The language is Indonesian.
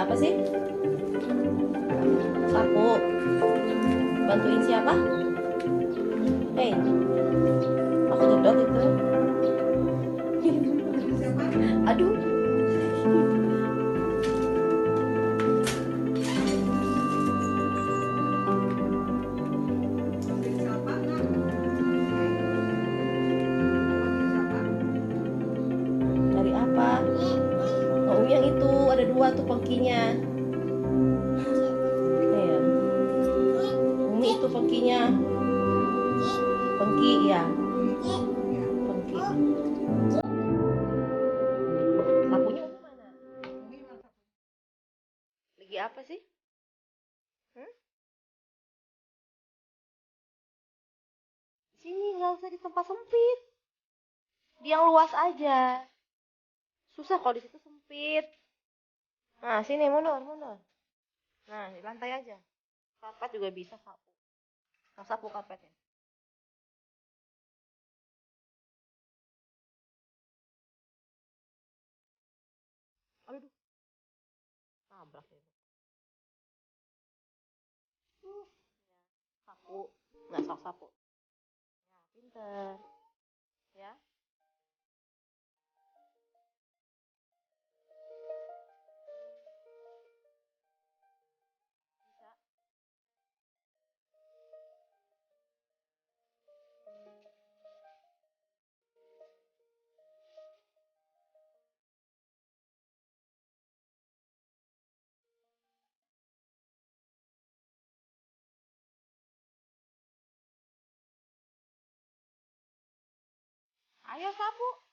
apa sih? Sapu. Bantuin siapa? Hei, aku jedot itu. Aduh. Dari apa? Oh, yang itu ada dua tuh pengkinya. Iya. Ini itu pengkinya. Pengki ya. Pengki. Sapunya Umi mana? Lagi apa sih? Hmm? Sini nggak usah di tempat sempit. Di yang luas aja. Susah kalau di situ sempit. Nah, sini mundur, mundur. Nah, di lantai aja. Karpet juga bisa sapu. Mau sapu karpetnya. Aduh, nabrak ya. Sapu, nggak sok sapu. Ya, pinter. Ya, bisa. Ayo sapu.